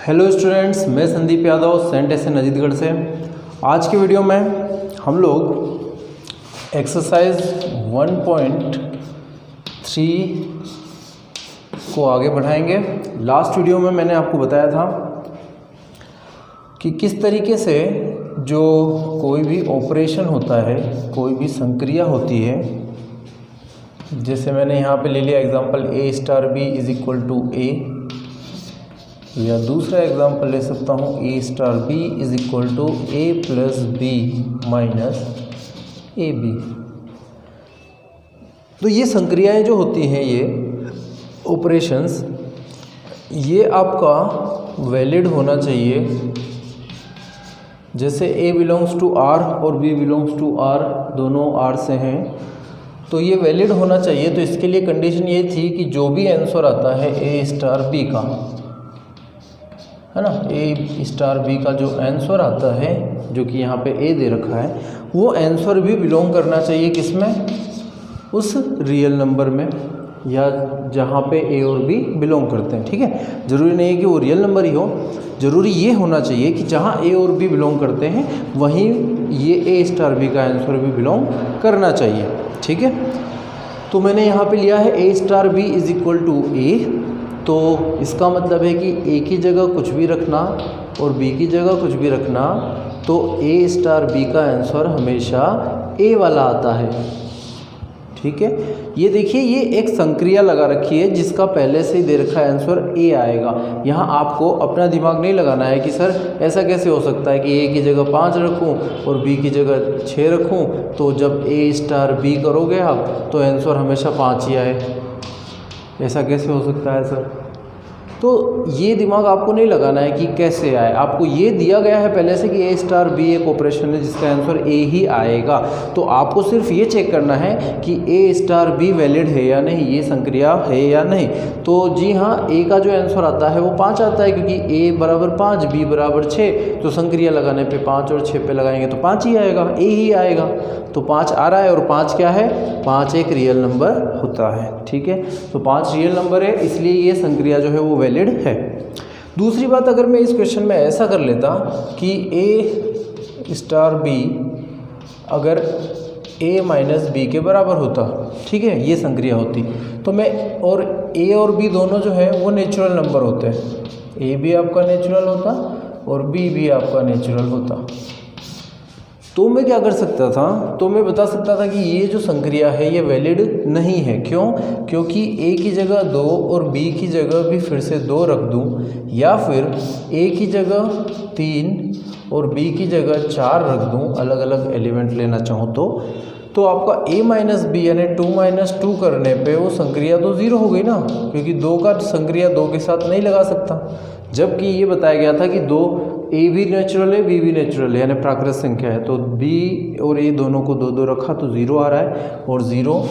Hello students, मैं Sandeep Yadav Saint एसन अजीतगढ़ से। आज की वीडियो में हम लोग एक्सरसाइज 1.3 को आगे बढ़ाएंगे। लास्ट वीडियो में मैंने आपको बताया था कि किस तरीके से जो कोई भी ऑपरेशन होता है, कोई भी संक्रिया होती है, जैसे मैंने यहाँ पे ले लिया example a star B is equal to A, या दूसरा एग्जांपल ले सकता हूँ a star B is equal to A plus B minus A B. तो ये संक्रियाएं जो होती हैं, ये ऑपरेशंस, ये आपका वैलिड होना चाहिए। जैसे a बिलोंग्स टू r और b बिलोंग्स टू r, दोनों r से हैं, तो ये वैलिड होना चाहिए। तो इसके लिए कंडीशन ये थी कि जो भी आंसर आता है a स्टार b का, है ना, a स्टार b का जो आंसर आता है, जो कि यहाँ पे a दे रखा है, वो आंसर भी बिलोंग करना चाहिए किसमें, उस रियल नंबर में, या जहाँ पे a और b बिलोंग करते हैं। ठीक है, ज़रूरी नहीं है कि वो रियल नंबर ही हो, ज़रूरी ये होना चाहिए कि जहाँ a और b बिलोंग करते हैं वहीं ये a स्टार b का आंसर भी बिलोंग करना चाहिए। ठीक है, तो मैंने यहाँ पे लिया है a star b is equal to a। तो इसका मतलब है कि a की जगह कुछ भी रखना और b की जगह कुछ भी रखना, तो a स्टार b का आंसर हमेशा a वाला आता है। ठीक है, ये देखिए, ये एक संक्रिया लगा रखी है जिसका पहले से ही दे रखा है आंसर a आएगा। यहाँ आपको अपना दिमाग नहीं लगाना है कि सर ऐसा कैसे हो सकता है कि a की जगह 5 रखूँ और b की जगह 6 रखूँ, तो जब a स्टार b करोगे आप तो आंसर हमेशा 5 ही आए। ऐसा कैसे हो सकता है सर? तो ये दिमाग आपको नहीं लगाना है कि कैसे आए, आपको ये दिया गया है पहले से कि a स्टार b एक ऑपरेशन है जिसका आंसर a ही आएगा। तो आपको सिर्फ ये चेक करना है कि a स्टार b वैलिड है या नहीं, ये संक्रिया है या नहीं। तो जी हाँ, a का जो आंसर आता है वो 5 आता है, क्योंकि a बराबर 5 b बराबर 6, तो संक्रिया लगाने पे 5 और 6 पे लगाएंगे तो 5 ही आएगा, a ही आएगा। तो 5 आ रहा है, और 5 क्या है, 5 एक रियल नंबर होता है। ठीक है, तो 5 रियल नंबर है, इसलिए ये संक्रिया जो है वो वैलिड है। दूसरी बात, अगर मैं इस क्वेश्चन में ऐसा कर लेता कि a स्टार b अगर a माइनस b के बराबर होता, ठीक है, ये संक्रिया होती, तो मैं, और a और b दोनों जो है वो नेचुरल नंबर होते हैं, a भी आपका नेचुरल होता और b भी आपका नेचुरल होता, तो मैं क्या कर सकता था, तो मैं बता सकता था कि ये जो संक्रिया है ये वैलिड नहीं है। क्यों? क्योंकि a की जगह 2 और b की जगह भी फिर से 2 रख दूं, या फिर a की जगह 3 और b की जगह 4 रख दूं, अलग अलग एलिमेंट लेना चाहूँ तो आपका a माइनस बी यानी 2 माइनस 2 करने पे वो संक्रिया तो 0 हो गई ना, क्योंकि 2 का संक्रिया 2 के साथ नहीं लगा सकता। जबकि ये बताया गया था कि a भी नेचुरल है, b भी नेचुरल है, यानी प्राकृत संख्या है, तो b और a दोनों को 2 रखा तो 0 आ रहा है, और 0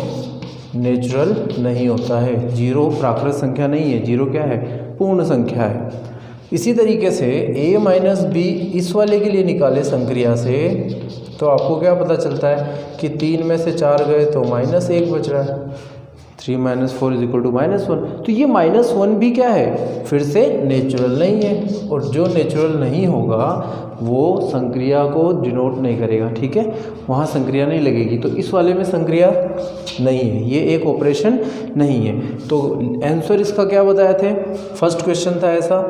नेचुरल नहीं होता है, 0 प्राकृत संख्या नहीं है, 0 क्या है, पूर्ण संख्या है। इसी तरीके से a माइनस बी इस वाले के लिए निकाले संक्रिया से, तो आपको क्या पता चलता है कि 3 में से 4 गए तो -1 बच रहा है, 3 माइनस 4 इज इक्वल टू -1। तो ये -1 भी क्या है, फिर से नेचुरल नहीं है, और जो नेचुरल नहीं होगा वो संक्रिया को डिनोट नहीं करेगा। ठीक है, वहाँ संक्रिया नहीं लगेगी, तो इस वाले में संक्रिया नहीं है, ये एक ऑपरेशन नहीं है। तो आंसर इसका क्या बताए थे, फर्स्ट क्वेश्चन था ऐसा,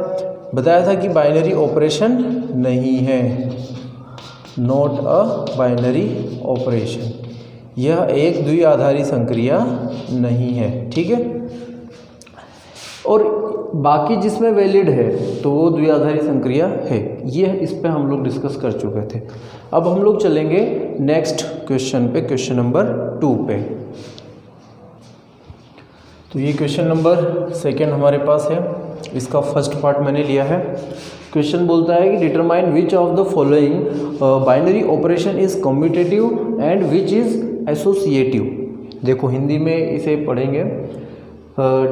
बताया था कि बाइनरी ऑपरेशन नहीं है, नॉट अ बाइनरी ऑपरेशन, यह एक द्विआधारी संक्रिया नहीं है। ठीक है, और बाकी जिसमें वैलिड है तो वो द्विआधारी संक्रिया है, ये इस पे हम लोग डिस्कस कर चुके थे। अब हम लोग चलेंगे नेक्स्ट क्वेश्चन पे, क्वेश्चन नंबर 2 पे। तो ये क्वेश्चन नंबर 2 हमारे पास है, इसका फर्स्ट पार्ट मैंने लिया है। क्वेश्चन बोलता है कि determine which of the following binary operation is commutative and which is associative. देखो हिंदी में इसे पढ़ेंगे,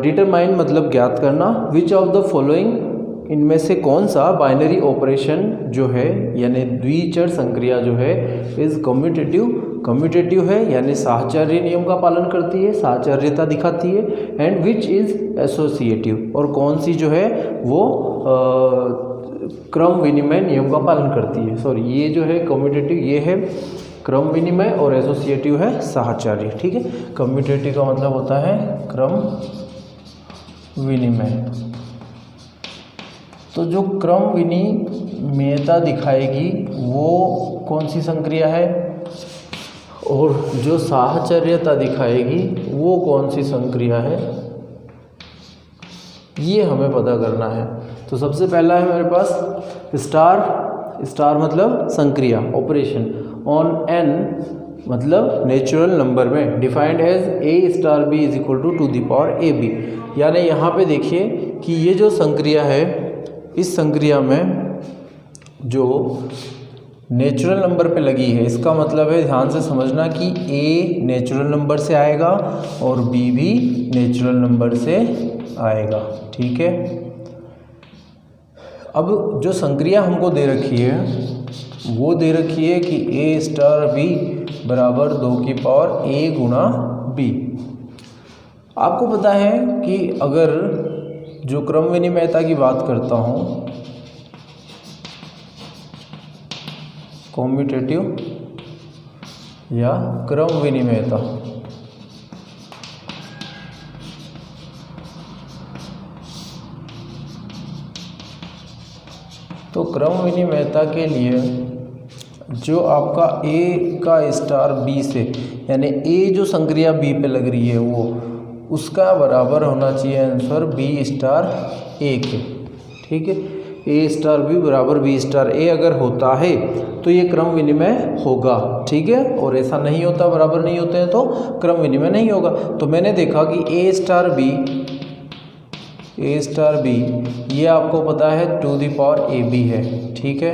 डिटरमाइन मतलब ज्ञात करना, विच ऑफ द फॉलोइंग इनमें से कौन सा बाइनरी ऑपरेशन जो है, यानी द्विचर संक्रिया जो है, इज कम्यूटेटिव कम्यूटेटिव है यानी साहचर्य नियम का पालन करती है, साहचर्यता दिखाती है, एंड विच इज़ एसोसिएटिव, और कौन सी जो है वो क्रम विनिमय नियम का पालन करती है। सॉरी, ये जो है कम्यूटेटिव ये है क्रम विनिमय और एसोसिएटिव है साहचर्य। ठीक है, कम्यूटेटिव का मतलब होता है क्रम विनिमय। तो जो क्रम विनिमयता दिखाएगी वो कौन सी संक्रिया है, और जो साहचर्यता दिखाएगी वो कौन सी संक्रिया है, ये हमें पता करना है। तो सबसे पहला है मेरे पास स्टार मतलब संक्रिया, ऑपरेशन ऑन एन मतलब नेचुरल नंबर में, defined as A star B is equal to the power A B. यानी यहाँ पे देखिए कि ये जो संक्रिया है, इस संक्रिया में जो नेचुरल नंबर पे लगी है, इसका मतलब है, ध्यान से समझना, कि ए नेचुरल नंबर से आएगा और बी भी नेचुरल नंबर से आएगा। ठीक है, अब जो संक्रिया हमको दे रखी है वो दे रखी है कि ए स्टार बी बराबर 2 की पावर ए गुणा बी। आपको पता है कि अगर जो क्रम विनिमयता की बात करता हूँ, कम्यूटेटिव या क्रम विनिमयता, तो क्रम विनिमयता के लिए जो आपका ए का स्टार बी से, यानी ए जो संक्रिया बी पे लग रही है वो, उसका बराबर होना चाहिए आंसर बी स्टार ए के। ठीक है, ए स्टार बी बराबर बी स्टार ए अगर होता है तो ये क्रम विनिमय होगा। ठीक है, और ऐसा नहीं होता, बराबर नहीं होते हैं तो क्रम विनिमय नहीं होगा। तो मैंने देखा कि ए स्टार बी ये आपको पता है 2 दी पावर ए बी है। ठीक है,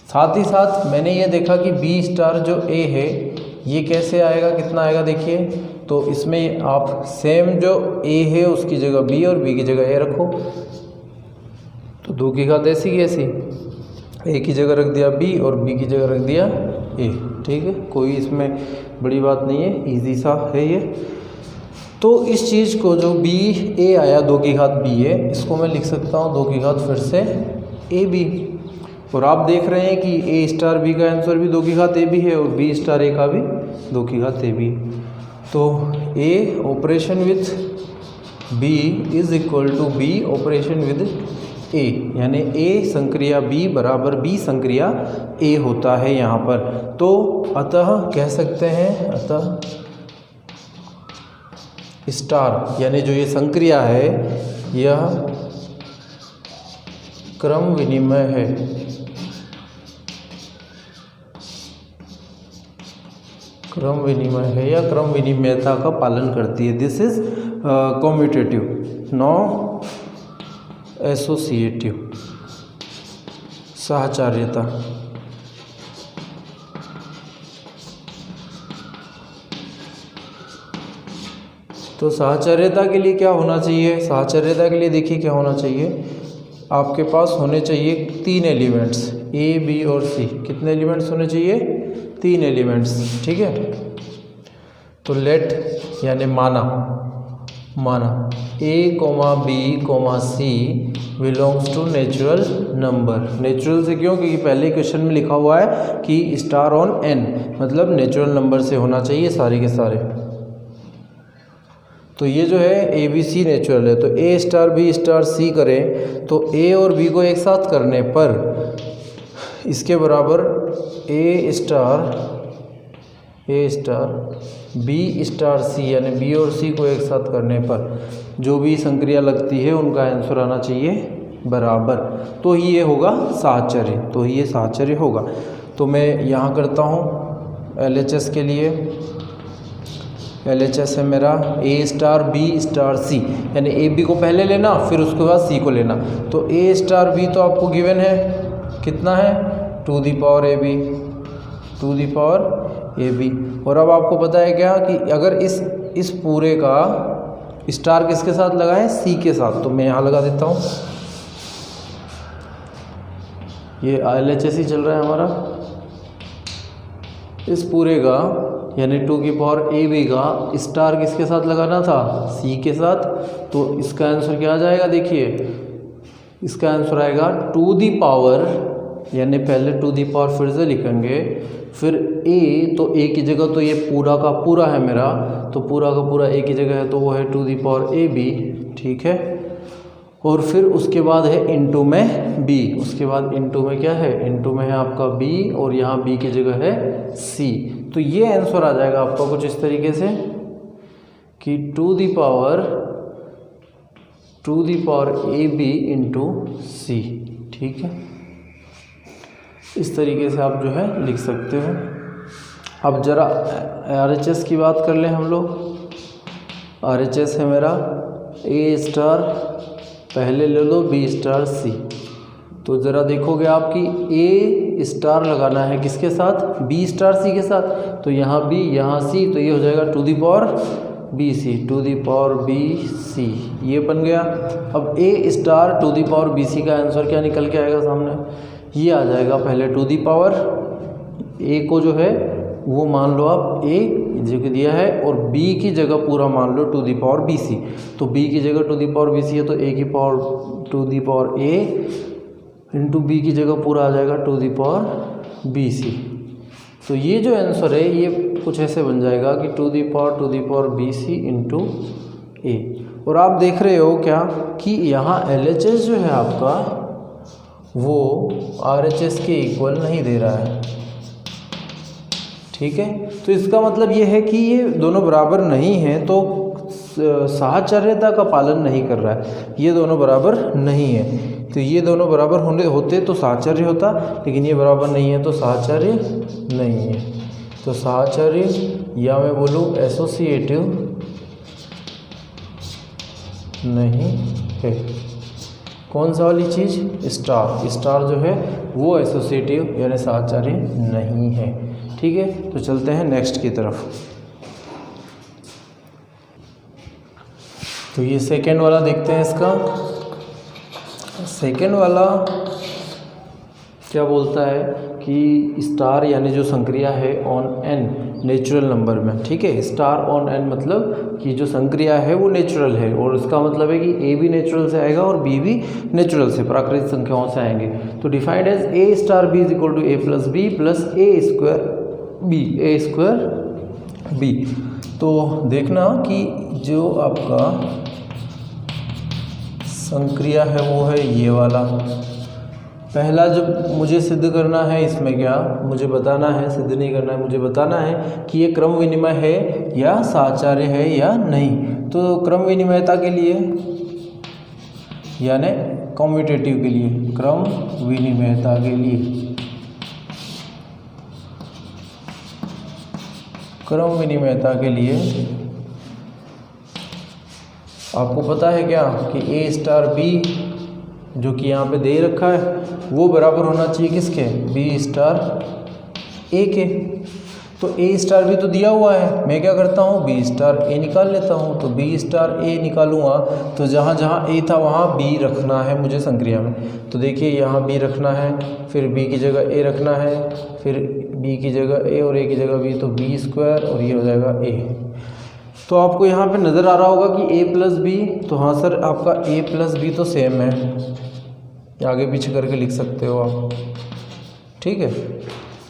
साथ ही साथ मैंने ये देखा कि बी स्टार जो ए है ये कैसे आएगा, कितना आएगा, देखिए। तो इसमें आप सेम जो ए है उसकी जगह बी और बी की जगह ए रखो, तो 2 की घात ऐसी की ऐसी, ए की जगह रख दिया बी और बी की जगह रख दिया ए। ठीक है, कोई इसमें बड़ी बात नहीं है, इजी सा है ये। तो इस चीज़ को जो बी ए आया 2 की घात बी ए, इसको मैं लिख सकता हूँ 2 की घात फिर से ए बी। और आप देख रहे हैं कि ए स्टार बी का आंसर भी 2 की घात ए बी है और बी स्टार ए का भी 2 की घात ए बी। तो A operation with B is equal to B operation with A, यानी ए संक्रिया बी बराबर बी संक्रिया ए होता है यहाँ पर। तो अतः कह सकते हैं, अतः स्टार यानी जो ये संक्रिया है यह क्रम विनिमय है। क्रम विनिमय है या क्रम विनिमयता का पालन करती है। This is commutative, no associative, साहचर्यता। तो साहचर्यता के लिए क्या होना चाहिए, साहचर्यता के लिए देखिए क्या होना चाहिए, आपके पास होने चाहिए 3 एलिमेंट्स ए बी और सी। कितने एलिमेंट्स होने चाहिए, 3 एलिमेंट्स। ठीक है, तो लेट यानी माना A comma B comma C belongs to natural number. Natural से क्यों, क्योंकि पहले क्वेश्चन में लिखा हुआ है कि स्टार ऑन एन, मतलब नेचुरल नंबर से होना चाहिए सारे के सारे। तो ये जो है ए बी सी नेचुरल है, तो ए स्टार बी स्टार सी करें तो ए और बी को एक साथ करने पर इसके बराबर ए स्टार बी स्टार सी, यानी बी और सी को एक साथ करने पर जो भी संक्रिया लगती है उनका आंसर आना चाहिए बराबर। तो ही ये होगा साहचर्य, तो ही ये साहचर्य होगा। तो मैं यहाँ करता हूँ LHS के लिए। LHS है मेरा ए स्टार बी स्टार सी, यानी ए बी को पहले लेना फिर उसके बाद सी को लेना। तो ए स्टार बी तो आपको गिवन है, कितना है 2 the power A B, 2 the power A B. और अब आपको पता है क्या कि अगर इस पूरे का स्टार किसके साथ लगाएं, सी के साथ। तो मैं यहाँ लगा देता हूँ, ये LHS ही चल रहा है हमारा। इस पूरे का यानी 2 की पावर ए बी का स्टार किसके साथ लगाना था, सी के साथ। तो इसका आंसर क्या आ जाएगा, देखिए इसका आंसर आएगा 2 दी पावर, यानी पहले 2 दी पावर फिर से लिखेंगे, फिर ए, तो ए की जगह तो ये पूरा का पूरा है मेरा, तो पूरा का पूरा ए की जगह है तो वो है 2 दी पावर ए बी, ठीक है। और फिर उसके बाद है इनटू में बी, उसके बाद इनटू में क्या है, इनटू में है आपका बी, और यहाँ बी की जगह है सी। तो ये आंसर आ जाएगा आपका कुछ इस तरीके से कि 2 the power A B into C, ठीक है। इस तरीके से आप जो है लिख सकते हो। अब ज़रा RHS की बात कर लें हम लोग। RHS है मेरा ए स्टार, पहले ले लो बी स्टार सी। तो ज़रा देखोगे आपकी ए स्टार लगाना है किसके साथ, बी स्टार सी के साथ। तो यहाँ बी यहाँ सी, तो ये हो जाएगा 2 the power B C, 2 the power B C, ये बन गया। अब A star 2 the power B C का आंसर क्या निकल के आएगा सामने, ये आ जाएगा पहले 2 दी पावर ए को जो है वो मान लो आप ए जो दिया है, और बी की जगह पूरा मान लो 2 दी पावर बी सी। तो बी की जगह 2 दी पावर बी सी है, तो ए की power 2 the power A into B की जगह पूरा आ जाएगा 2 दी पावर बी सी। तो ये जो आंसर है ये कुछ ऐसे बन जाएगा कि 2 the power B C into A. और आप देख रहे हो क्या कि यहाँ LHS जो है आपका वो RHS के इक्वल नहीं दे रहा है, ठीक है। तो इसका मतलब ये है कि ये दोनों बराबर नहीं हैं, तो साहचर्यता का पालन नहीं कर रहा है, ये दोनों बराबर नहीं है। तो ये दोनों बराबर होते तो साहचर्य होता, लेकिन ये बराबर नहीं है तो साहचर्य नहीं है। तो साहचर्य या मैं बोलूँ एसोसिएटिव नहीं है। कौन सा वाली चीज़, स्टार जो है वो एसोसिएटिव यानी साहचर्य नहीं है, ठीक है। तो चलते हैं नेक्स्ट की तरफ। तो ये सेकेंड वाला देखते हैं। इसका सेकेंड वाला क्या बोलता है कि स्टार यानी जो संक्रिया है ऑन एन नेचुरल नंबर में, ठीक है। स्टार ऑन एन मतलब कि जो संक्रिया है वो नेचुरल है, और इसका मतलब है कि ए भी नेचुरल से आएगा और बी भी नेचुरल से, प्राकृतिक संख्याओं से आएंगे। तो defined as A star B is equal to A plus B plus A square B. तो देखना कि जो आपका संक्रिया है वो है ये वाला। पहला जब मुझे सिद्ध करना है, इसमें क्या मुझे बताना है, सिद्ध नहीं करना है, मुझे बताना है कि ये क्रम विनिमय है या साहचर्य है या नहीं। तो क्रम विनिमयता के लिए यानी कम्यूटेटिव के लिए, क्रम विनिमयता के लिए, क्रम विनिमयता के लिए आपको पता है क्या कि ए स्टार बी जो कि यहाँ पे दे रखा है वो बराबर होना चाहिए किसके, बी स्टार ए के। तो ए स्टार बी तो दिया हुआ है, मैं क्या करता हूँ बी स्टार ए निकाल लेता हूँ। तो बी स्टार ए निकालूंगा तो जहाँ जहाँ ए था वहाँ बी रखना है मुझे संक्रिया में। तो देखिए यहाँ बी रखना है, फिर बी की जगह ए रखना है, फिर बी की जगह ए और ए की जगह बी, तो बी स्क्वायर और ये हो जाएगा ए। तो आपको यहाँ पे नज़र आ रहा होगा कि a प्लस बी, तो हाँ सर आपका a प्लस बी तो सेम है, आगे पीछे करके लिख सकते हो आप, ठीक है।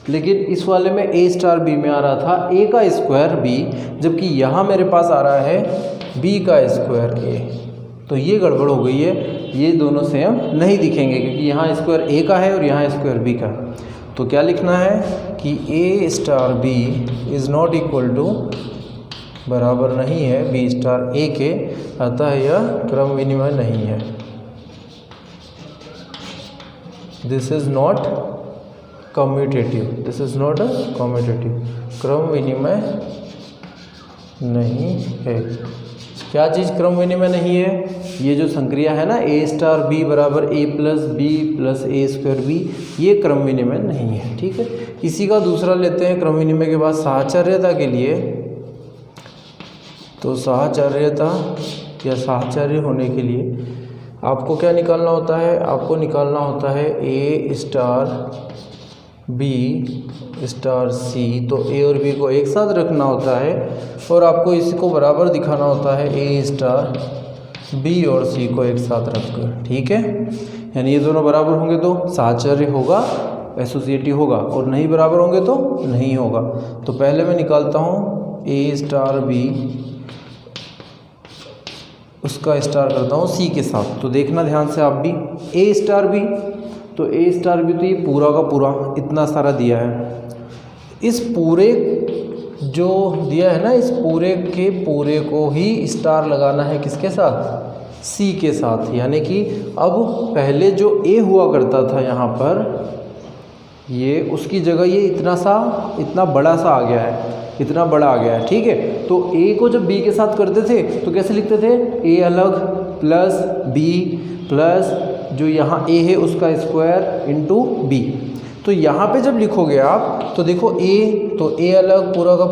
लेकिन इस वाले में a स्टार बी में आ रहा था a का स्क्वायर b, जबकि यहाँ मेरे पास आ रहा है b का स्क्वायर a। तो ये गड़बड़ हो गई है, ये दोनों सेम नहीं दिखेंगे क्योंकि यहाँ स्क्वायर a का है और यहाँ स्क्वायर b का। तो क्या लिखना है कि a star b is not equal to, बराबर नहीं है बी स्टार ए के, अतः यह क्रम विनिमय नहीं है। This is not commutative, this is not a commutative, क्रम विनिमय नहीं है। क्या चीज़ क्रम विनिमय नहीं है, ये जो संक्रिया है ना ए स्टार बी बराबर ए प्लस ए स्क्वायर बी, ये क्रम विनिमय नहीं है, ठीक है। इसी का दूसरा लेते हैं क्रम विनिमय के बाद साहचर्यता के लिए। तो साहचर्यता या साहचर्य होने के लिए आपको क्या निकालना होता है, आपको निकालना होता है ए स्टार बी स्टार सी, तो ए और बी को एक साथ रखना होता है और आपको इसको बराबर दिखाना होता है ए स्टार बी और सी को एक साथ रखकर, ठीक है। यानी ये दोनों बराबर होंगे तो साहचर्य होगा, एसोसिएटिव होगा, और नहीं बराबर होंगे तो नहीं होगा। तो पहले मैं निकालता हूँ ए स्टार बी, उसका स्टार करता हूँ सी के साथ। तो देखना ध्यान से आप भी, ए स्टार बी, तो ए स्टार बी तो ये पूरा का पूरा इतना सारा दिया है। इस पूरे जो दिया है ना, इस पूरे के पूरे को ही स्टार लगाना है किसके साथ, सी के साथ। यानी कि अब पहले जो ए हुआ करता था यहाँ पर, ये उसकी जगह ये इतना बड़ा सा आ गया है, इतना बड़ा आ गया है, ठीक है। तो ए को जब बी के साथ करते थे तो कैसे लिखते थे, ए अलग प्लस बी प्लस जो यहाँ ए है उसका स्क्वायर इंटू बी। तो यहाँ पे जब लिखोगे आप तो देखो ए, तो ए अलग पूरा का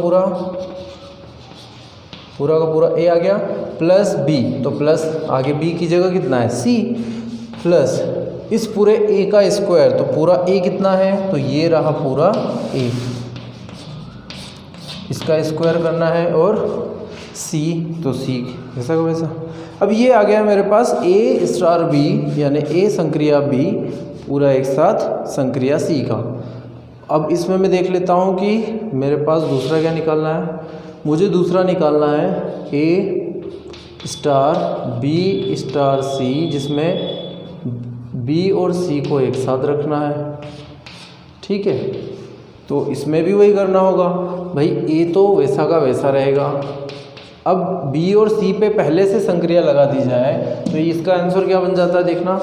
पूरा ए आ गया, प्लस बी, तो प्लस आगे बी की जगह कितना है सी, प्लस इस पूरे ए का स्क्वायर, तो पूरा ए कितना है, तो ये रहा पूरा ए, इसका स्क्वायर करना है, और सी, तो सी जैसा का वैसा। अब ये आ गया मेरे पास ए स्टार बी, यानी ए संक्रिया बी पूरा एक साथ संक्रिया सी का। अब इसमें मैं देख लेता हूँ कि मेरे पास दूसरा क्या निकालना है। मुझे दूसरा निकालना है ए स्टार बी स्टार सी, जिसमें बी और सी को एक साथ रखना है, ठीक है। तो इसमें भी वही करना होगा भाई, ए तो वैसा का वैसा रहेगा। अब बी और सी पे पहले से संक्रिया लगा दी जाए तो इसका आंसर क्या बन जाता है, देखना,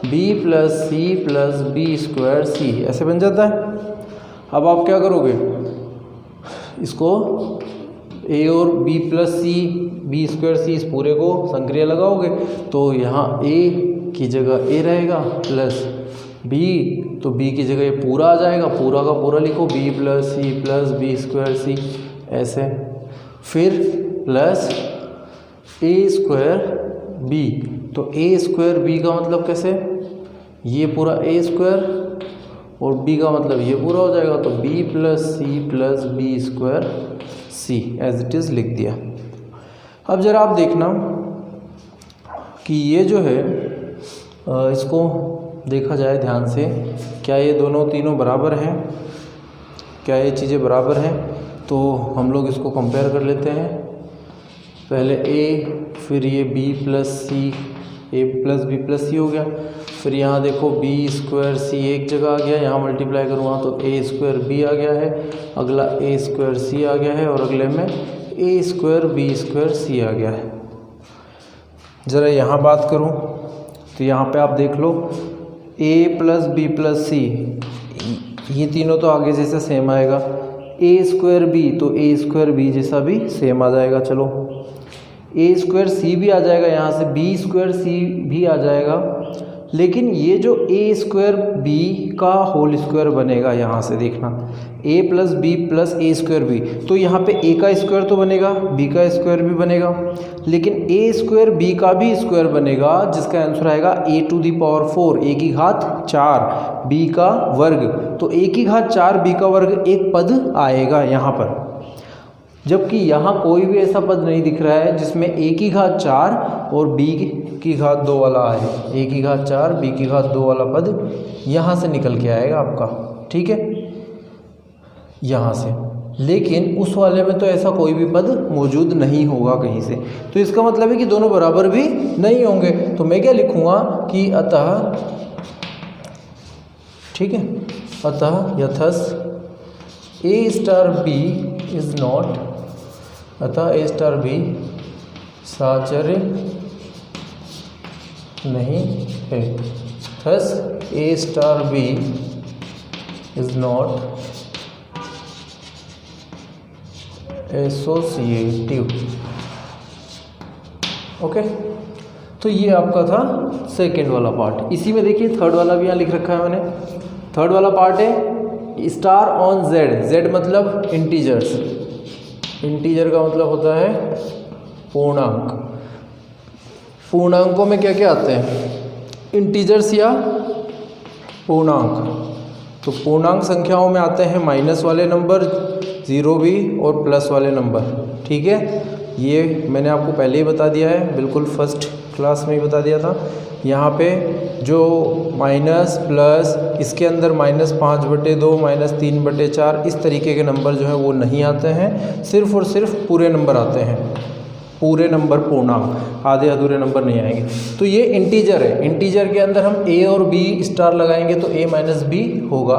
B plus C plus B square C, ऐसे बन जाता है। अब आप क्या करोगे, इसको ए और B plus C B square C इस पूरे को संक्रिया लगाओगे तो यहाँ ए की जगह ए रहेगा प्लस बी, तो बी की जगह ये पूरा आ जाएगा, पूरा का पूरा लिखो, B plus B square C ऐसे, फिर प्लस ए स्क्वायर बी। तो ए स्क्वायर बी का मतलब कैसे, ये पूरा ए स्क्वायर और बी का मतलब ये पूरा हो जाएगा, तो B plus B square C as it is लिख दिया। अब ज़रा आप देखना कि ये जो है इसको देखा जाए ध्यान से, क्या ये दोनों तीनों बराबर हैं, क्या ये चीज़ें बराबर हैं। तो हम लोग इसको कंपेयर कर लेते हैं, पहले ए, फिर ये बी प्लस सी, ए प्लस बी प्लस सी हो गया, फिर यहाँ देखो बी स्क्वायर सी एक जगह आ गया, यहाँ मल्टीप्लाई करूँगा तो ए स्क्वायर बी आ गया है, अगला ए स्क्वायर सी आ गया है, और अगले में ए स्क्वायर बी स्क्वायर सी आ गया है। ज़रा यहाँ बात करूँ तो यहाँ पे आप देख लो, ए प्लस बी प्लस सी, ये तीनों तो आगे जैसा सेम आएगा, ए स्क्वायर बी, तो ए स्क्वायर बी जैसा भी सेम आ जाएगा। चलो ए स्क्वायर सी भी आ जाएगा, यहाँ से बी स्क्वायर सी भी आ जाएगा, लेकिन ये जो ए स्क्वायर बी का होल स्क्वायर बनेगा, यहाँ से देखना ए plus B plus A square B, तो यहाँ पे ए का स्क्वायर तो बनेगा, बी का स्क्वायर भी बनेगा, लेकिन ए स्क्वायर बी का भी स्क्वायर बनेगा, जिसका आंसर आएगा ए टू दी पावर 4, ए की घात 4 बी का वर्ग। तो ए की घात 4 बी का वर्ग एक पद आएगा यहाँ पर, जबकि यहाँ कोई भी ऐसा पद नहीं दिख रहा है जिसमें ए की घात 4 और बी की घात 2 वाला आए। ए की घात 4 बी की घात 2 वाला पद यहाँ से निकल के आएगा आपका, ठीक है, यहाँ से। लेकिन उस वाले में तो ऐसा कोई भी पद मौजूद नहीं होगा कहीं से, तो इसका मतलब है कि दोनों बराबर भी नहीं होंगे। तो मैं क्या लिखूँगा कि अतः, ठीक है, अतः thus A star B is not, अतः ए स्टार बी साहचर्य नहीं है, thus A star B is not associative. Okay, तो ये आपका था सेकेंड वाला पार्ट। इसी में देखिए थर्ड वाला भी यहाँ लिख रखा है मैंने। थर्ड वाला पार्ट है स्टार ऑन जेड। जेड मतलब इंटीजर्स, इंटीजर का मतलब होता है पूर्णांक। पूर्णांकों में क्या क्या आते हैं, इंटीजर्स या पूर्णांक। तो पूर्णांक संख्याओं में आते हैं माइनस वाले नंबर, ज़ीरो भी और प्लस वाले नंबर। ठीक है, ये मैंने आपको पहले ही बता दिया है, बिल्कुल फर्स्ट क्लास में ही बता दिया था। यहाँ पे जो माइनस प्लस, इसके अंदर -5/2 -3/4 इस तरीके के नंबर जो है वो नहीं आते हैं, सिर्फ और सिर्फ पूरे नंबर आते हैं, पूरे नंबर पूर्णांक, आधे अधूरे नंबर नहीं आएंगे। तो ये इंटीजर है, इंटीजर के अंदर हम a और b स्टार लगाएंगे तो a माइनस b होगा,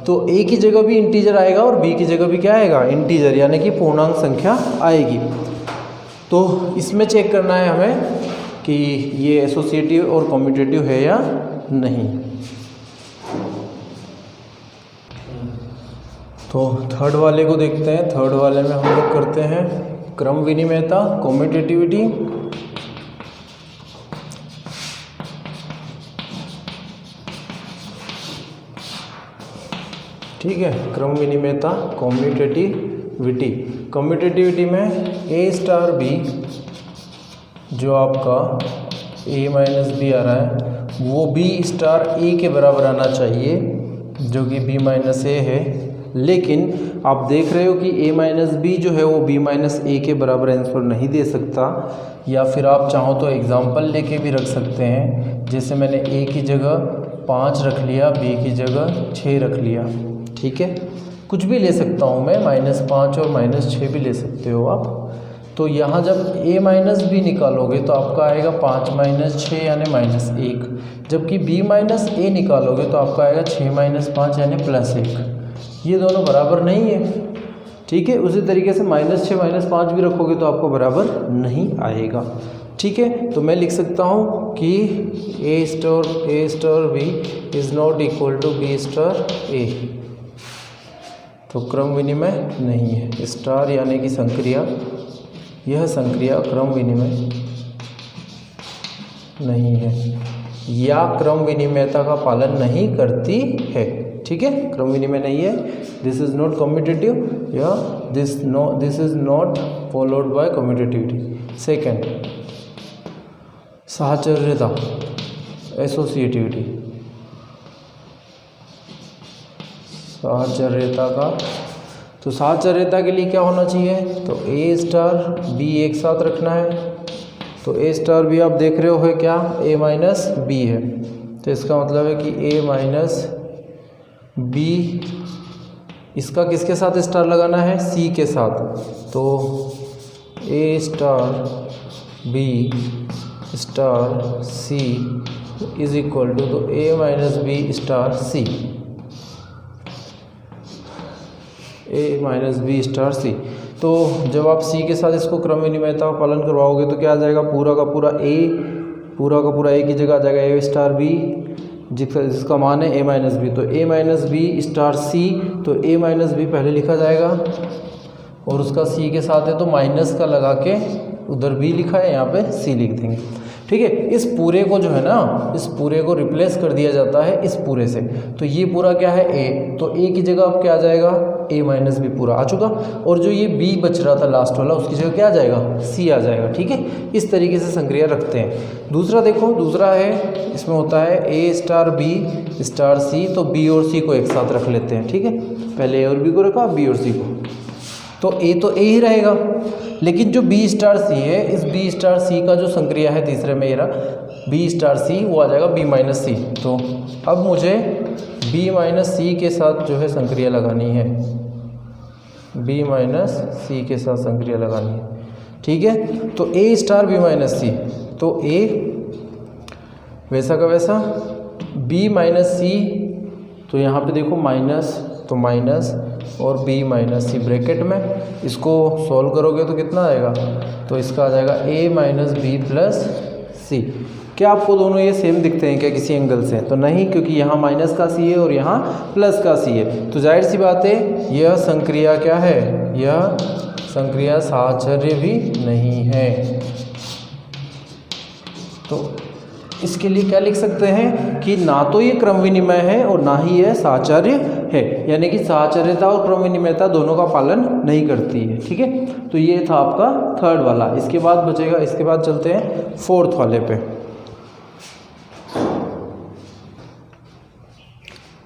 तो a की जगह भी इंटीजर आएगा और b की जगह भी क्या आएगा, इंटीजर, यानी कि पूर्णांक संख्या आएगी। तो इसमें चेक करना है हमें कि ये एसोसिएटिव और कम्यूटेटिव है या नहीं। तो थर्ड वाले को देखते हैं। थर्ड वाले में हम लोग करते हैं क्रम विनिमयता, कम्यूटेटिविटी। ठीक है, क्रम विनिमयता, कम्यूटेटिविटी। कम्यूटेटिविटी में a स्टार b जो आपका a माइनस बी आ रहा है वो b स्टार a के बराबर आना चाहिए, जो कि b माइनस a है। लेकिन आप देख रहे हो कि a माइनस बी जो है वो b माइनस a के बराबर आंसर नहीं दे सकता, या फिर आप चाहो तो एग्जाम्पल लेके भी रख सकते हैं। जैसे मैंने a की जगह 5 रख लिया, b की जगह 6 रख लिया। ठीक है, कुछ भी ले सकता हूँ मैं, -5 और -6 भी ले सकते हो आप। तो यहाँ जब a माइनस बी निकालोगे तो आपका आएगा 5 - 6 यानी -1, जबकि b माइनस a निकालोगे तो आपका आएगा 6 - 5 यानी +1। ये दोनों बराबर नहीं है। ठीक है, उसी तरीके से -6 - 5 भी रखोगे तो आपको बराबर नहीं आएगा। ठीक है, तो मैं लिख सकता हूँ कि a star b is not equal to b star a। तो क्रम विनिमय नहीं है, स्टार यानी कि संक्रिया, यह संक्रिया क्रम विनिमय नहीं है या क्रम विनिमयता का पालन नहीं करती है। ठीक है, क्रम विनिमय नहीं है, दिस इज नॉट कम्यूटेटिव या this is not followed by commutativity. Second, साहचर्यता, एसोसिएटिविटी। साहचर्यता का, तो साहचर्यता के लिए क्या होना चाहिए, तो a स्टार b एक साथ रखना है। तो a स्टार b आप देख रहे हो है क्या, a माइनस b है, तो इसका मतलब है कि a माइनस b, इसका किसके साथ स्टार लगाना है, c के साथ। तो a star b star c is equal to, तो a minus b star c, a minus B star C. तो जब आप c के साथ इसको क्रम विनिमयता का पालन करवाओगे तो क्या आ जाएगा, पूरा का पूरा a की जगह आ जाएगा a स्टार b, जिसका मान है a माइनस बी। तो a minus B star c, तो a माइनस बी पहले लिखा जाएगा और उसका c के साथ है तो माइनस का लगा के उधर b लिखा है, यहाँ पे c लिख देंगे। ठीक है, इस पूरे को जो है ना, इस पूरे को रिप्लेस कर दिया जाता है इस पूरे से। तो ये पूरा क्या है a, तो a की जगह अब क्या आ जाएगा, a माइनस बी पूरा आ चुका, और जो ये b बच रहा था लास्ट वाला उसकी जगह क्या आ जाएगा, c आ जाएगा। ठीक है, इस तरीके से संक्रिया रखते हैं। दूसरा देखो, दूसरा है, इसमें होता है a star b star c, तो b और c को एक साथ रख लेते हैं। ठीक है, पहले a और b को रखा, b और c को, तो a ही रहेगा। लेकिन जो b स्टार c है, इस b स्टार c का जो संक्रिया है तीसरे में ये रहा b स्टार c, वो आ जाएगा b माइनस c। तो अब मुझे b माइनस c के साथ जो है संक्रिया लगानी है, b माइनस c के साथ संक्रिया लगानी है। ठीक है, तो a star b minus c, तो a वैसा का वैसा, b माइनस c, तो यहाँ पे देखो माइनस, तो माइनस और b माइनस सी ब्रैकेट में, इसको सॉल्व करोगे तो कितना आएगा, तो इसका आ जाएगा a माइनस बी प्लस सी। क्या आपको दोनों ये सेम दिखते हैं क्या किसी एंगल से, तो नहीं, क्योंकि यहाँ माइनस का c है और यहाँ प्लस का c है। तो जाहिर सी बात है यह संक्रिया क्या है, यह संक्रिया साहचर्य भी नहीं है। तो इसके लिए क्या लिख सकते हैं कि ना तो ये क्रम विनिमय है और ना ही यह साहचर्य है, यानी कि साहचर्यता और क्रम विनिमयता दोनों का पालन नहीं करती है। ठीक है, तो ये था आपका थर्ड वाला। इसके बाद बचेगा, इसके बाद चलते हैं फोर्थ वाले पे।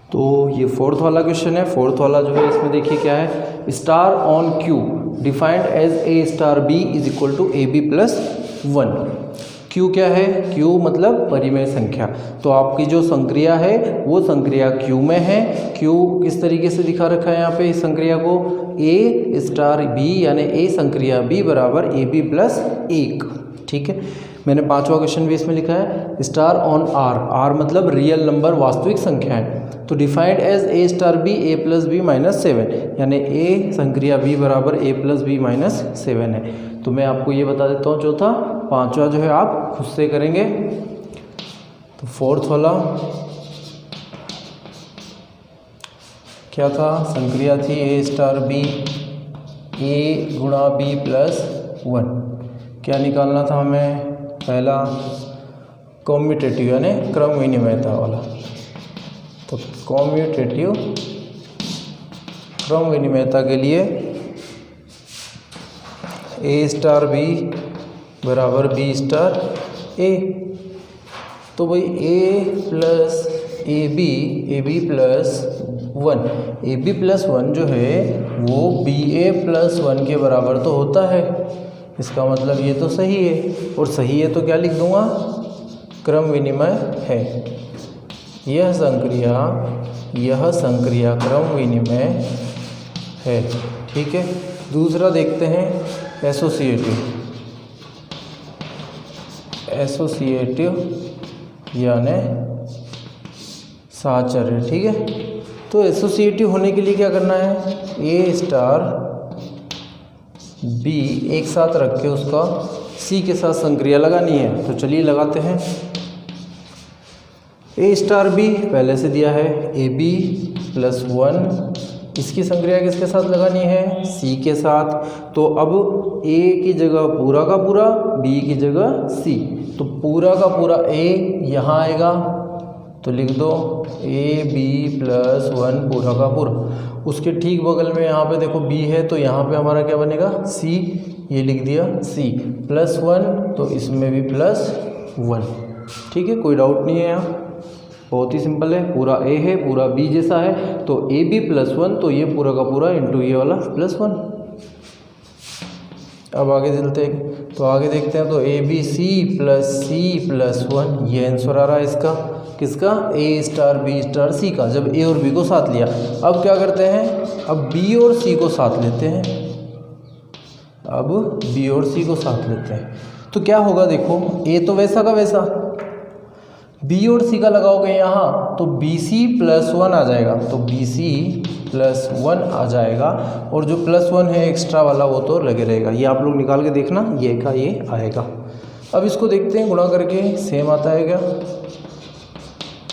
तो ये फोर्थ वाला क्वेश्चन है। फोर्थ वाला जो है इसमें देखिए क्या है, star on Q defined as A star B is equal to A B plus 1। Q क्या है, क्यू मतलब परिमेय संख्या। तो आपकी जो संक्रिया है वो संक्रिया क्यू में है। क्यू किस तरीके से दिखा रखा है यहाँ पे इस संक्रिया को, ए स्टार बी यानी ए संक्रिया बी बराबर ए बी प्लस 1। ठीक है, मैंने पांचवा क्वेश्चन भी इसमें लिखा है, स्टार ऑन आर, आर मतलब रियल नंबर वास्तविक संख्या है। तो defined as A star B A plus B minus 7 यानी ए संक्रिया बी बराबर ए प्लस बी माइनस 7 है। तो मैं आपको ये बता देता हूँ चौथा, पांचवा जो है आप खुद से करेंगे। तो फोर्थ वाला क्या था, संक्रिया थी ए स्टार बी ए गुणा बी प्लस 1। क्या निकालना था हमें, पहला कॉम्यूटेटिव यानी क्रम विनिमयता वाला। तो कॉम्यूटेटिव क्रम विनिमयता के लिए ए स्टार बी बराबर बी स्टार ए। तो भाई A B plus 1, A B plus 1 जो है वो बी ए प्लस 1 के बराबर तो होता है। इसका मतलब ये तो सही है, और सही है तो क्या लिख दूंगा, क्रम विनिमय है। यह संक्रिया क्रम विनिमय है। ठीक है, दूसरा देखते हैं एसोसिएटिव यानी साहचर्य। ठीक है, तो एसोसिएटिव होने के लिए क्या करना है, ए स्टार बी एक साथ रख के उसका सी के साथ संक्रिया लगानी है। तो चलिए लगाते हैं। ए स्टार बी पहले से दिया है ए बी प्लस 1, इसकी संक्रिया किसके साथ लगानी है, सी के साथ। तो अब ए की जगह पूरा का पूरा, बी की जगह सी। तो पूरा का पूरा ए यहाँ आएगा, तो लिख दो ए बी प्लस 1 पूरा का पूरा। उसके ठीक बगल में यहाँ पे देखो बी है, तो यहाँ पे हमारा क्या बनेगा, सी, ये लिख दिया सी प्लस 1, तो इसमें भी प्लस 1। ठीक है, कोई डाउट नहीं है यहाँ, बहुत ही सिंपल है। पूरा ए है, पूरा बी जैसा है, तो ए बी प्लस 1, तो ये पूरा का पूरा इंटू ये वाला प्लस 1। अब आगे चलते हैं, तो आगे देखते हैं। तो ए बी सी प्लस 1 ये आंसर आ रहा है इसका, किसका, ए स्टार बी स्टार सी का, जब ए और बी को साथ लिया। अब क्या करते हैं, अब बी और सी को साथ लेते हैं। अब बी और सी को साथ लेते हैं तो क्या होगा, देखो ए तो वैसा का वैसा, बी और सी का लगाओगे यहाँ तो बी सी प्लस 1 आ जाएगा। तो बी सी प्लस 1 आ जाएगा, और जो प्लस 1 है एक्स्ट्रा वाला वो तो लगे रहेगा। ये आप लोग निकाल के देखना, ये का ये आएगा। अब इसको देखते हैं गुणा करके, सेम आता है क्या।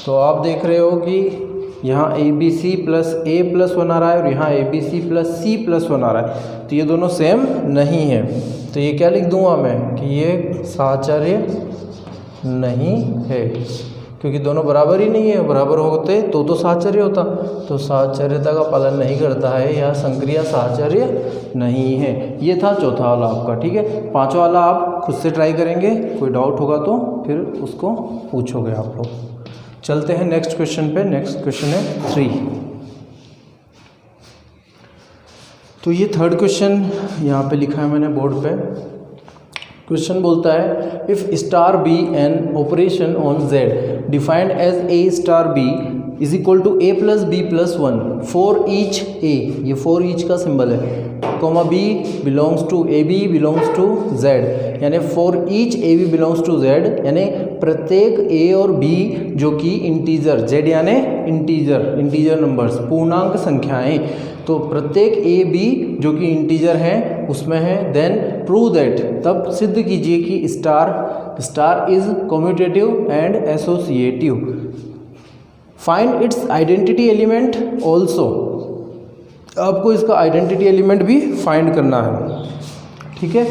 तो आप देख रहे हो कि यहाँ A B C plus A plus 1 आ रहा है, और यहाँ A B C plus C plus 1 आ रहा है। तो ये दोनों सेम नहीं है, तो ये क्या लिख दूंगा मैं कि ये साहचर्य नहीं है, क्योंकि दोनों बराबर ही नहीं है। बराबर होते तो साहचर्य होता, तो साहचर्यता का पालन नहीं करता है, यह संक्रिया साहचर्य नहीं है। ये था चौथा वाला आपका। ठीक है, पांचवा वाला आप खुद से ट्राई करेंगे, कोई डाउट होगा तो फिर उसको पूछोगे आप लोग। चलते हैं नेक्स्ट क्वेश्चन पे। नेक्स्ट क्वेश्चन है 3। तो ये थर्ड क्वेश्चन यहाँ पे लिखा है मैंने बोर्ड पे। क्वेश्चन बोलता है, if star be an operation on Z defined as A star B is equal to A plus B plus 1 for each A, ये फॉर ईच का सिंबल है, comma B belongs to A B belongs to Z, यानी for each A B belongs to Z, यानी प्रत्येक A और B जो कि integer, Z यानी इंटीजर नंबर्स, पूर्णांक संख्याएं, तो प्रत्येक ए बी जो कि इंटीजर हैं उसमें है, देन प्रूव दैट, तब सिद्ध कीजिए कि star is commutative and associative, find its identity element also, आपको इसका आइडेंटिटी एलिमेंट भी फाइंड करना है। ठीक है,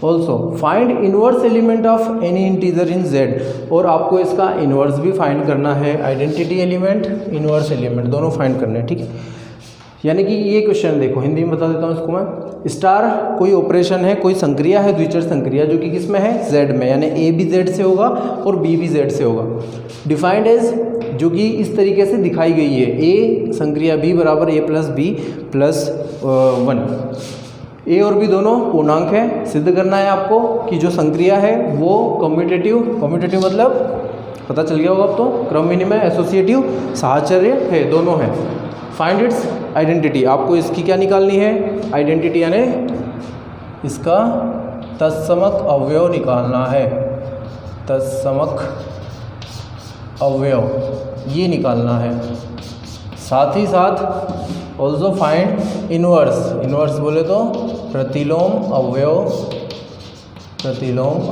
also find inverse element of any integer in Z, और आपको इसका इनवर्स भी फाइंड करना है, आइडेंटिटी एलिमेंट इनवर्स एलिमेंट दोनों फाइंड करने हैं। ठीक है, यानी कि ये क्वेश्चन देखो, हिंदी में बता देता हूँ इसको मैं। स्टार कोई ऑपरेशन है, कोई संक्रिया है, द्विचर संक्रिया, जो कि किस में है, जेड में, यानी ए भी जेड से होगा और बी भी जेड से होगा। डिफाइंड एज, जो कि इस तरीके से दिखाई गई है, ए संक्रिया बी बराबर ए प्लस बी प्लस 1। ए और बी दोनों पूर्णांक है। सिद्ध करना है आपको कि जो संक्रिया है वो कम्यूटेटिव मतलब पता चल गया होगा अब तो, क्रम विनिमय, एसोसिएटिव, साहचर्य है, दोनों है। फाइंड इट्स आइडेंटिटी, आपको इसकी क्या निकालनी है, आइडेंटिटी, यानी इसका तत्समक अवयव निकालना है। तत्समक अवयव ये निकालना है। साथ ही साथ ऑल्सो फाइंड इनवर्स बोले तो प्रतिलोम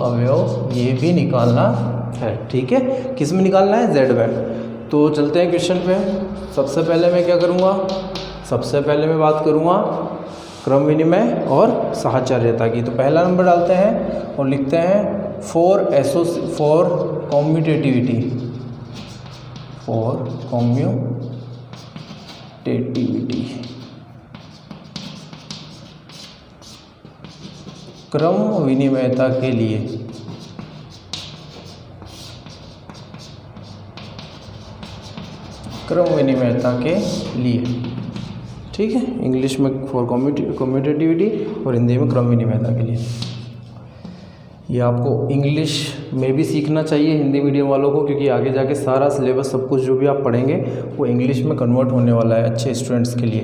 अवयव ये भी निकालना है। ठीक है, किस में निकालना है, जेड में। तो चलते हैं क्वेश्चन पे। सबसे पहले मैं क्या करूँगा, सबसे पहले मैं बात करूँगा क्रम विनिमय और साहचर्यता की। तो पहला नंबर डालते हैं और लिखते हैं फॉर कम्यूटेटिविटी, क्रम विनिमयता के लिए, क्रम विनिमयता के लिए। ठीक है, इंग्लिश में फॉर कम्यूटेटिविटी और हिंदी में क्रम विनिमयता के लिए। ये आपको इंग्लिश में भी सीखना चाहिए हिंदी मीडियम वालों को, क्योंकि आगे जाके सारा सिलेबस सब कुछ जो भी आप पढ़ेंगे वो इंग्लिश में कन्वर्ट होने वाला है अच्छे स्टूडेंट्स के लिए।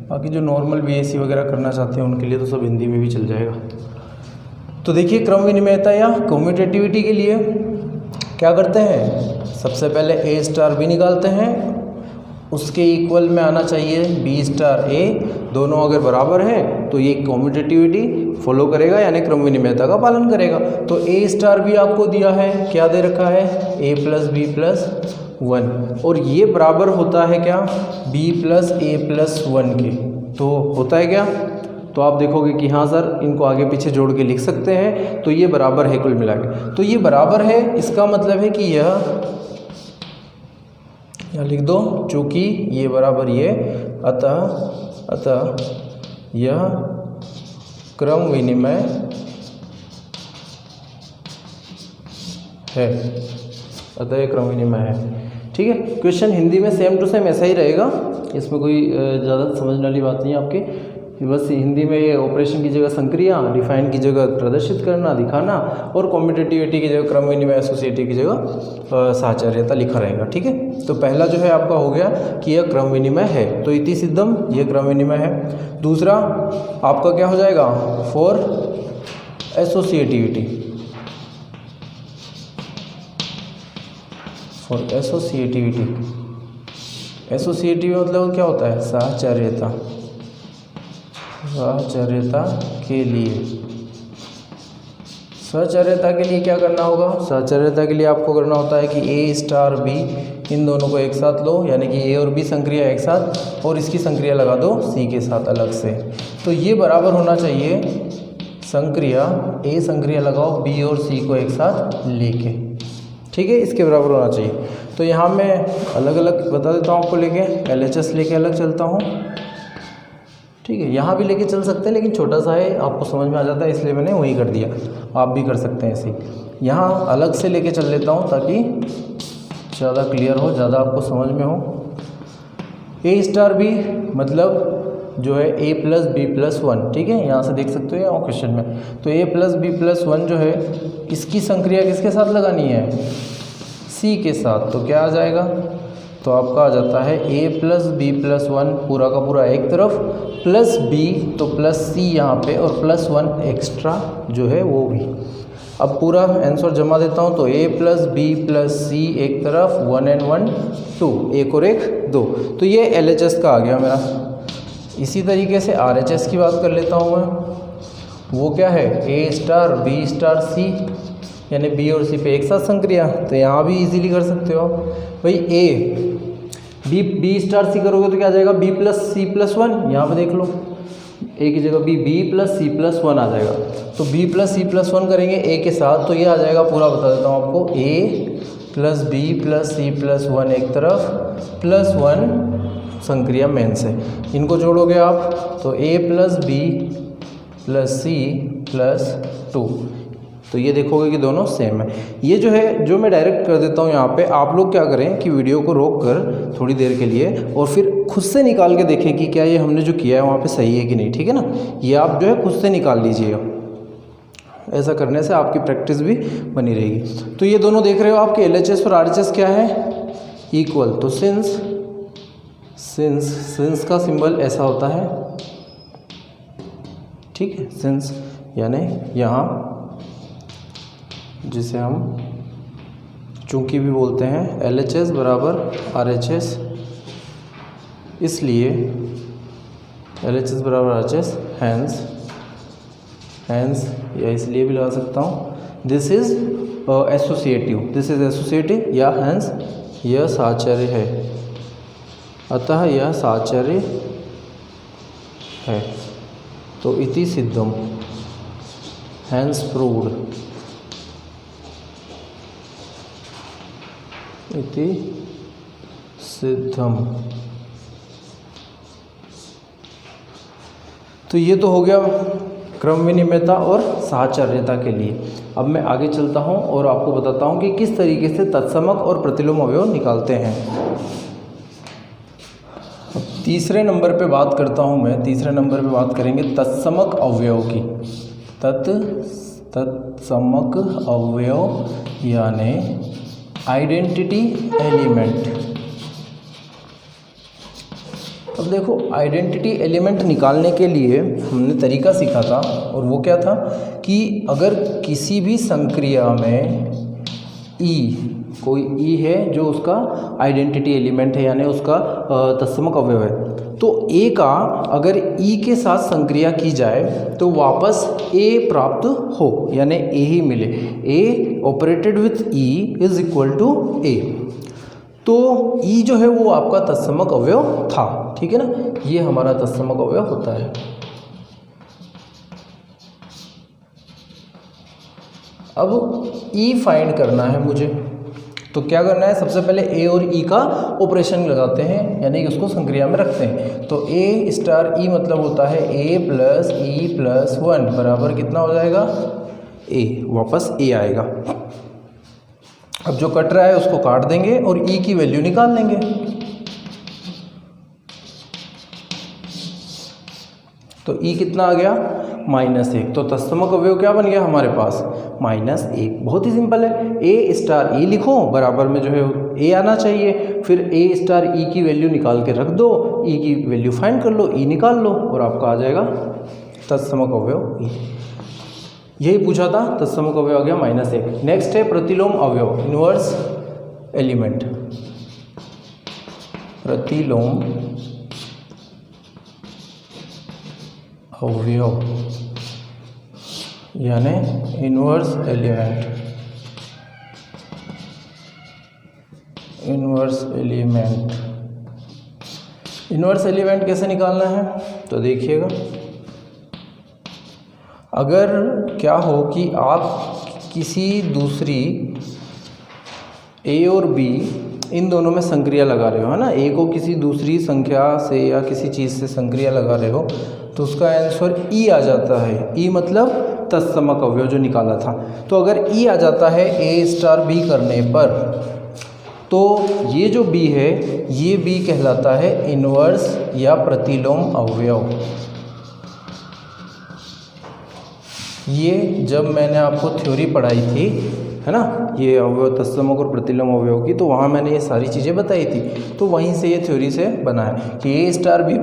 बाकी जो नॉर्मल बीएससी वगैरह करना चाहते हैं उनके लिए तो सब हिंदी में भी चल जाएगा। तो देखिए, क्रम विनिमयता या कम्यूटेटिविटी के लिए क्या करते हैं, सबसे पहले ए स्टार बी निकालते हैं, उसके इक्वल में आना चाहिए बी स्टार ए। दोनों अगर बराबर है तो ये कम्यूटेटिविटी फॉलो करेगा, यानी क्रम विनिमयता का पालन करेगा। तो ए स्टार बी आपको दिया है, क्या दे रखा है, ए प्लस बी प्लस 1, और ये बराबर होता है क्या, बी प्लस ए प्लस 1 के। तो होता है क्या, तो आप देखोगे कि हाँ सर, इनको आगे पीछे जोड़ के लिख सकते हैं, तो ये बराबर है कुल मिला के। तो ये बराबर है, इसका मतलब है कि यह यहाँ लिख दो, चूँकि ये बराबर ये, अतः यह क्रम विनिमय है, अतः यह क्रम विनिमय है। ठीक है, क्वेश्चन हिंदी में सेम टू सेम ऐसा ही रहेगा, इसमें कोई ज़्यादा समझने वाली बात नहीं है आपके। बस हिंदी में ये ऑपरेशन की जगह संक्रिया, डिफाइन की जगह प्रदर्शित करना, दिखाना, और कम्यूटेटिविटी की जगह क्रम विनिमय, एसोसिएटिव की जगह साहचर्यता लिखा रहेगा। ठीक है, तो पहला जो है आपका हो गया कि यह क्रम विनिमय है, तो इति सिद्धम, यह क्रम विनिमय है। दूसरा आपका क्या हो जाएगा, for associativity, for associativity, associative मतलब क्या होता है, साहचर्यता, साहचर्यता के लिए। साहचर्यता के लिए क्या करना होगा, साहचर्यता के लिए आपको करना होता है कि ए स्टार बी, इन दोनों को एक साथ लो, यानी कि ए और बी संक्रिया एक साथ, और इसकी संक्रिया लगा दो सी के साथ अलग से। तो ये बराबर होना चाहिए संक्रिया, ए संक्रिया लगाओ बी और सी को एक साथ लेके। ठीक है, इसके बराबर होना चाहिए। तो यहाँ मैं अलग अलग बता देता हूँ आपको, लेके LHS लेके अलग चलता हूँ। ठीक है, यहाँ भी लेके चल सकते हैं, लेकिन छोटा सा है, आपको समझ में आ जाता है, इसलिए मैंने वही कर दिया। आप भी कर सकते हैं ऐसे। यहाँ अलग से लेके चल लेता हूँ ताकि ज़्यादा क्लियर हो, ज़्यादा आपको समझ में हो। ए स्टार बी मतलब जो है ए प्लस बी प्लस 1। ठीक है, यहाँ से देख सकते हो यहाँ क्वेश्चन में। तो ए प्लस बी प्लस 1 जो है, इसकी संक्रिया किसके साथ लगानी है, सी के साथ। तो क्या आ जाएगा, तो आपका आ जाता है ए प्लस बी प्लस 1 पूरा का पूरा एक तरफ, प्लस बी, तो प्लस सी यहाँ पे, और प्लस 1 एक्स्ट्रा जो है वो भी। अब पूरा आंसर जमा देता हूँ, तो ए प्लस बी प्लस सी एक तरफ, 1 and 1 2, एक और एक 2। तो ये LHS का आ गया मेरा। इसी तरीके से RHS की बात कर लेता हूँ मैं। वो क्या है, ए स्टार बी स्टार सी, यानी बी और सी पे एक साथ संक्रिया। तो यहाँ भी इजीली कर सकते हो भाई, ए बी स्टार सी करोगे तो क्या आ जाएगा, बी प्लस सी प्लस 1। यहाँ पे देख लो, ए की जगह बी प्लस सी प्लस 1 आ जाएगा। तो बी प्लस सी प्लस 1 करेंगे ए के साथ, तो ये आ जाएगा पूरा, बता देता हूँ आपको, A plus B plus C plus 1 एक तरफ, प्लस 1 संक्रिया मेंस है। इनको जोड़ोगे आप तो a plus B plus C plus 2, तो ये देखोगे कि दोनों सेम है। ये जो है जो मैं डायरेक्ट कर देता हूँ यहाँ पे, आप लोग क्या करें कि वीडियो को रोक कर थोड़ी देर के लिए और फिर खुद से निकाल के देखें कि क्या ये हमने जो किया है वहाँ पे सही है कि नहीं, ठीक है ना। ये आप जो है खुद से निकाल लीजिएगा, ऐसा करने से आपकी प्रैक्टिस भी बनी रहेगी। तो ये दोनों देख रहे हो आपके LHS और RHS क्या है, इक्वल। तो सिंस का सिंबल ऐसा होता है, ठीक है। सिंस यानी यहाँ जिसे हम चूंकि भी बोलते हैं LHS बराबर RHS, इसलिए LHS बराबर RHS, हैंस या इसलिए भी लगा सकता हूँ दिस इज एसोसिएटिव या हैंस यह साहचर्य है, अतः यह साहचर्य है। तो इति सिद्धम, हैंस प्रूव्ड, इति सिद्धम। तो ये तो हो गया क्रम विनिमयता और साहचर्यता के लिए। अब मैं आगे चलता हूँ और आपको बताता हूँ कि किस तरीके से तत्समक और प्रतिलोम अवयव निकालते हैं। अब तीसरे नंबर पे बात करता हूँ मैं। तीसरे नंबर पे बात करेंगे तत्समक अवयव की। तत्समक अवयव यानी आइडेंटिटी एलिमेंट। अब देखो आइडेंटिटी एलिमेंट निकालने के लिए हमने तरीका सीखा था, और वो क्या था कि अगर किसी भी संक्रिया में कोई ई है जो उसका आइडेंटिटी एलिमेंट है यानी उसका तत्समक अवयव है, तो ए का अगर ई के साथ संक्रिया की जाए तो वापस ए प्राप्त हो यानी ए ही मिले। A operated with E is equal to A. तो ई जो है वो आपका तत्समक अवयव था, ठीक है ना। ये हमारा तत्समक अवयव होता है। अब ई फाइंड करना है मुझे, तो क्या करना है, सबसे पहले ए और ई का ऑपरेशन लगाते हैं यानी कि उसको संक्रिया में रखते हैं। तो ए स्टार ई मतलब होता है ए प्लस ई प्लस 1 बराबर कितना हो जाएगा, ए, वापस ए आएगा। अब जो कट रहा है उसको काट देंगे और ई की वैल्यू निकाल लेंगे। तो ई कितना आ गया, -1। तो तत्समक अवयव क्या बन गया हमारे पास, -1। बहुत ही सिंपल है। ए स्टार ई लिखो, बराबर में जो है ए आना चाहिए, फिर ए स्टार ई की वैल्यू निकाल के रख दो, ई की वैल्यू फाइंड कर लो, ई निकाल लो और आपका आ जाएगा तत्समक अवयव ई। यही पूछा था, तत्समक अवयव आ गया -1। नेक्स्ट है प्रतिलोम अवयव, इनवर्स एलिमेंट। प्रतिलोम अवयव यानी इनवर्स एलिमेंट। इनवर्स एलिमेंट कैसे निकालना है, तो देखिएगा। अगर क्या हो कि आप किसी दूसरी ए और बी इन दोनों में संक्रिया लगा रहे हो, है ना। ए को किसी दूसरी संख्या से या किसी चीज़ से संक्रिया लगा रहे हो तो उसका आंसर ई आ जाता है। ई मतलब तत्समक अवयव जो निकाला था। तो अगर ई आ जाता है ए स्टार बी करने पर, तो ये जो बी है ये बी कहलाता है इनवर्स या प्रतिलोम अवयव। ये जब मैंने आपको थ्योरी पढ़ाई थी, है ना, ये अवयव तत्समक और प्रतिलोम अवयव की, तो वहाँ मैंने ये सारी चीज़ें बताई थी। तो वहीं से ये थ्योरी से बना है कि ए स्टार बी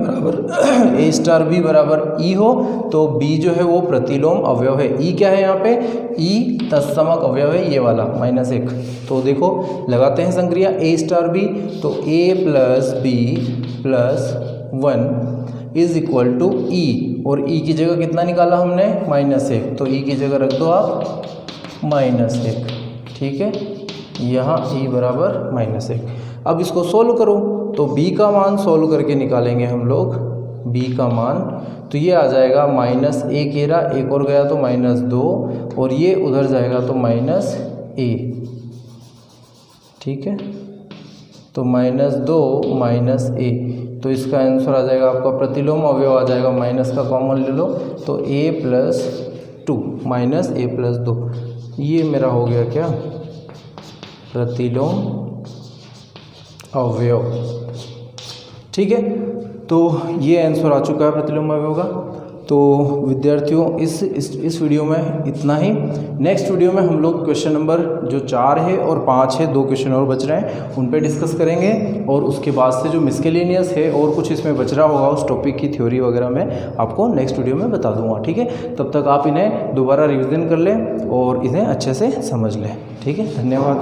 बराबर ई हो तो बी जो है वो प्रतिलोम अवयव है। ई क्या है यहाँ पे, ई तत्समक अवयव है ये वाला -1। तो देखो लगाते हैं संक्रिया ए स्टार बी, तो A plus B plus 1 is equal to E, और ई की जगह कितना निकाला हमने, -1। तो ई की जगह रख दो आप -1, ठीक है। यहाँ ई बराबर -1। अब इसको सोल्व करो, तो b का मान सोल्व करके निकालेंगे हम लोग b का मान। तो ये आ जाएगा -1 ये रहा, एक और गया तो -2, और ये उधर जाएगा तो -a, ठीक है। तो -2 -a तो इसका आंसर आ जाएगा आपका प्रतिलोम अवयव आ जाएगा, माइनस का कॉमन ले लो तो a+2 माइनस a+2, ये मेरा हो गया क्या प्रतिलोम अवयव। ठीक है, तो ये आंसर आ चुका है प्रतिलोम अवयव का। तो विद्यार्थियों इस वीडियो में इतना ही। नेक्स्ट वीडियो में हम लोग क्वेश्चन नंबर जो 4 है और 5 है, 2 क्वेश्चन और बच रहे हैं, उन पे डिस्कस करेंगे। और उसके बाद से जो मिसकेलेनियस है और कुछ इसमें बच रहा होगा उस टॉपिक की थ्योरी वगैरह मैं आपको नेक्स्ट वीडियो में बता दूंगा। ठीक है, तब तक आप इन्हें दोबारा रिविजन कर लें और इन्हें अच्छे से समझ लें। ठीक है, धन्यवाद।